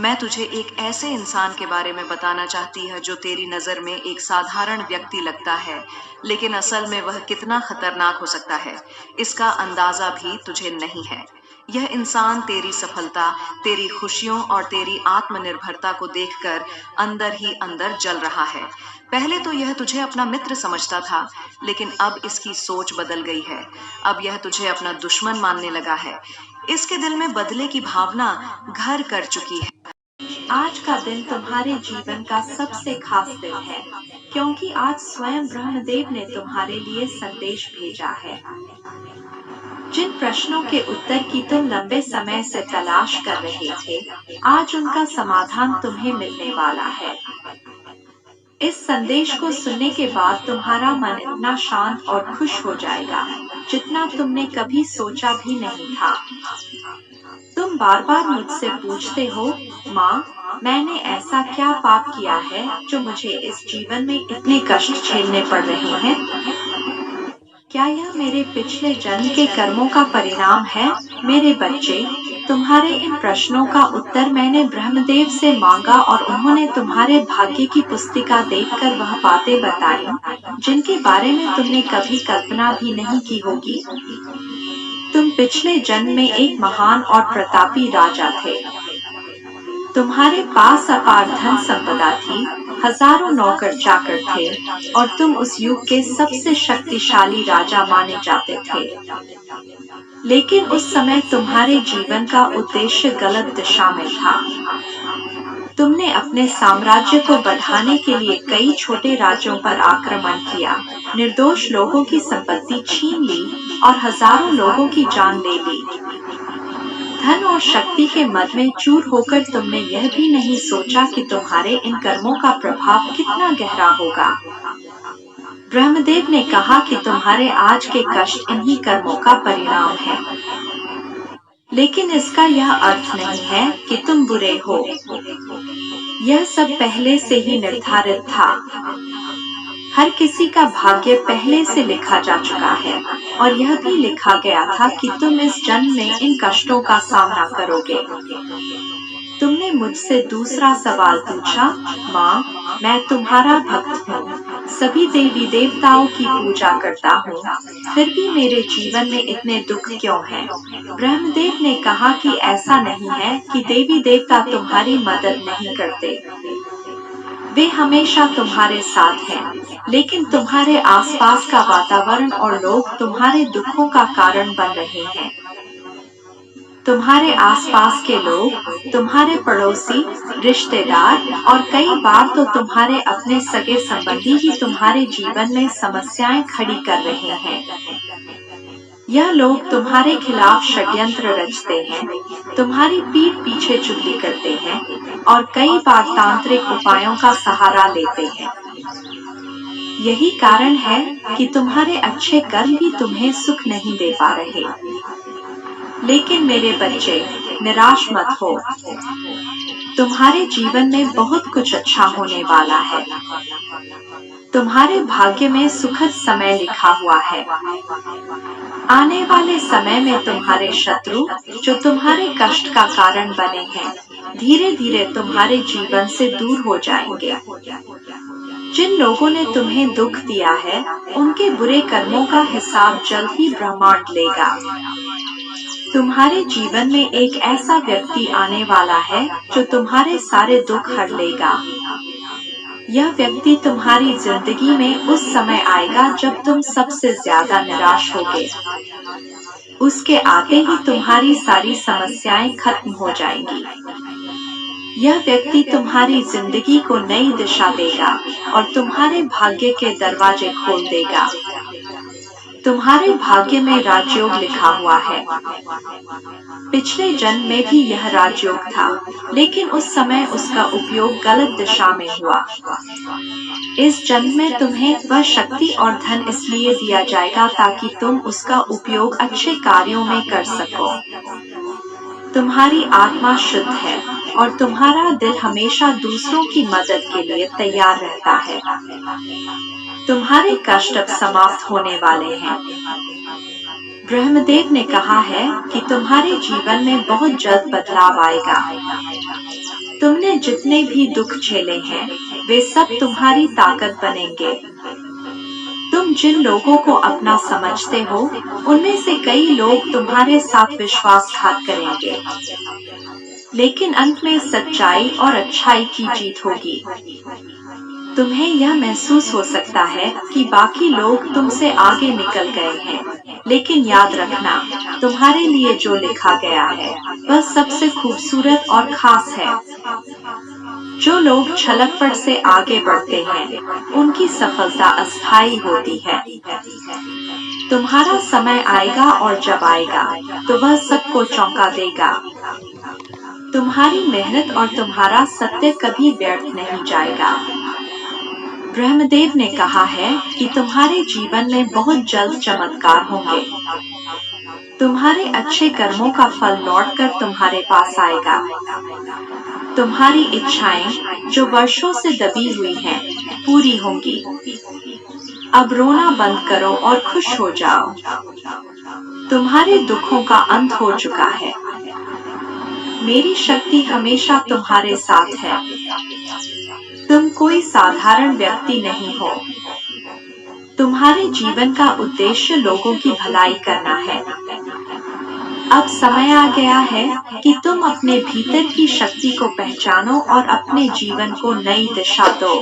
मैं तुझे एक ऐसे इंसान के बारे में बताना चाहती है जो तेरी नज़र में एक साधारण व्यक्ति लगता है, लेकिन असल में वह कितना खतरनाक हो सकता है, इसका अंदाजा भी तुझे नहीं है। यह इंसान तेरी सफलता, तेरी खुशियों और तेरी आत्मनिर्भरता को देखकर अंदर ही अंदर जल रहा है। पहले तो यह तुझे अपना मित्र समझता था, लेकिन अब इसकी सोच बदल गई है। अब यह तुझे अपना दुश्मन मानने लगा है। इसके दिल में बदले की भावना घर कर चुकी है। आज का दिन तुम्हारे जीवन का सबसे खास दिन है, क्योंकि आज स्वयं ब्रह्मदेव ने तुम्हारे लिए संदेश भेजा है। जिन प्रश्नों के उत्तर की तुम लंबे समय से तलाश कर रहे थे, आज उनका समाधान तुम्हें मिलने वाला है। इस संदेश को सुनने के बाद तुम्हारा मन इतना शांत और खुश हो जाएगा, जितना तुमने कभी सोचा भी नहीं था। तुम बार बार मुझसे पूछते हो, माँ, मैंने ऐसा क्या पाप किया है जो मुझे इस जीवन में इतने कष्ट झेलने पड़ रहे हैं? क्या यह मेरे पिछले जन्म के कर्मों का परिणाम है? मेरे बच्चे, तुम्हारे इन प्रश्नों का उत्तर मैंने ब्रह्मदेव से मांगा और उन्होंने तुम्हारे भाग्य की पुस्तिका देखकर वह बातें बताई, जिनके बारे में तुमने कभी कल्पना भी नहीं की होगी। तुम पिछले जन्म में एक महान और प्रतापी राजा थे। तुम्हारे पास अपार धन संपदा थी, हजारों नौकर चाकर थे और तुम उस युग के सबसे शक्तिशाली राजा माने जाते थे। लेकिन उस समय तुम्हारे जीवन का उद्देश्य गलत दिशा में था। तुमने अपने साम्राज्य को बढ़ाने के लिए कई छोटे राज्यों पर आक्रमण किया, निर्दोष लोगों की संपत्ति छीन ली और हजारों लोगों की जान ले ली। धन और शक्ति के मद में चूर होकर तुमने यह भी नहीं सोचा कि तुम्हारे इन कर्मों का प्रभाव कितना गहरा होगा। ब्रह्मदेव ने कहा कि तुम्हारे आज के कष्ट इन्हीं कर्मों का परिणाम है। लेकिन इसका यह अर्थ नहीं है कि तुम बुरे हो। यह सब पहले से ही निर्धारित था। हर किसी का भाग्य पहले से लिखा जा चुका है और यह भी लिखा गया था कि तुम इस जन्म में इन कष्टों का सामना करोगे। तुमने मुझसे दूसरा सवाल पूछा, माँ, मैं तुम्हारा भक्त हूँ, सभी देवी देवताओं की पूजा करता हूँ, फिर भी मेरे जीवन में इतने दुख क्यों हैं? ब्रह्मदेव ने कहा कि ऐसा नहीं है कि देवी देवता तुम्हारी मदद नहीं करते। वे हमेशा तुम्हारे साथ हैं, लेकिन तुम्हारे आसपास का वातावरण और लोग तुम्हारे दुखों का कारण बन रहे हैं। तुम्हारे आसपास के लोग, तुम्हारे पड़ोसी, रिश्तेदार और कई बार तो तुम्हारे अपने सगे संबंधी ही तुम्हारे जीवन में समस्याएं खड़ी कर रहे हैं। यह लोग तुम्हारे खिलाफ षड्यंत्र रचते हैं, तुम्हारी पीठ पीछे चुगली करते हैं और कई बार तांत्रिक उपायों का सहारा लेते हैं। यही कारण है कि तुम्हारे अच्छे कर्म भी तुम्हें सुख नहीं दे पा रहे। लेकिन मेरे बच्चे, निराश मत हो। तुम्हारे जीवन में बहुत कुछ अच्छा होने वाला है। तुम्हारे भाग्य में सुखद समय लिखा हुआ है। आने वाले समय में तुम्हारे शत्रु, जो तुम्हारे कष्ट का कारण बने हैं, धीरे धीरे तुम्हारे जीवन से दूर हो जाएंगे। जिन लोगों ने तुम्हें दुख दिया है, उनके बुरे कर्मों का हिसाब जल्द ही ब्रह्मांड लेगा। तुम्हारे जीवन में एक ऐसा व्यक्ति आने वाला है जो तुम्हारे सारे दुख हर लेगा। यह व्यक्ति तुम्हारी जिंदगी में उस समय आएगा जब तुम सबसे ज्यादा निराश होगे। उसके आते ही तुम्हारी सारी समस्याएं खत्म हो जाएंगी। यह व्यक्ति तुम्हारी जिंदगी को नई दिशा देगा और तुम्हारे भाग्य के दरवाजे खोल देगा। तुम्हारे भाग्य में राजयोग लिखा हुआ है। पिछले जन्म में भी यह राजयोग था, लेकिन उस समय उसका उपयोग गलत दिशा में हुआ। इस जन्म में तुम्हें वह शक्ति और धन इसलिए दिया जाएगा ताकि तुम उसका उपयोग अच्छे कार्यों में कर सको। तुम्हारी आत्मा शुद्ध है और तुम्हारा दिल हमेशा दूसरों की मदद के लिए तैयार रहता है। तुम्हारे कष्ट अब समाप्त होने वाले हैं। ब्रह्मदेव ने कहा है कि तुम्हारे जीवन में बहुत जल्द बदलाव आएगा। तुमने जितने भी दुख झेले हैं, वे सब तुम्हारी ताकत बनेंगे। तुम जिन लोगों को अपना समझते हो, उनमें से कई लोग तुम्हारे साथ विश्वासघात करेंगे, लेकिन अंत में सच्चाई और अच्छाई की जीत होगी। तुम्हें यह महसूस हो सकता है कि बाकी लोग तुमसे आगे निकल गए हैं, लेकिन याद रखना, तुम्हारे लिए जो लिखा गया है वह सबसे खूबसूरत और खास है। जो लोग छलकपट से आगे बढ़ते हैं, उनकी सफलता अस्थायी होती है। तुम्हारा समय आएगा और जब आएगा, तो वह सबको चौंका देगा। तुम्हारी मेहनत और तुम्हारा सत्य कभी व्यर्थ नहीं जाएगा। ब्रह्मदेव ने कहा है कि तुम्हारे जीवन में बहुत जल्द चमत्कार होंगे। तुम्हारे अच्छे कर्मों का फल लौटकर तुम्हारे पास आएगा। तुम्हारी इच्छाएं, जो वर्षों से दबी हुई हैं, पूरी होंगी। अब रोना बंद करो और खुश हो जाओ। तुम्हारे दुखों का अंत हो चुका है। मेरी शक्ति हमेशा तुम्हारे साथ है। तुम कोई साधारण व्यक्ति नहीं हो। तुम्हारे जीवन का उद्देश्य लोगों की भलाई करना है। अब समय आ गया है कि तुम अपने भीतर की शक्ति को पहचानो और अपने जीवन को नई दिशा दो।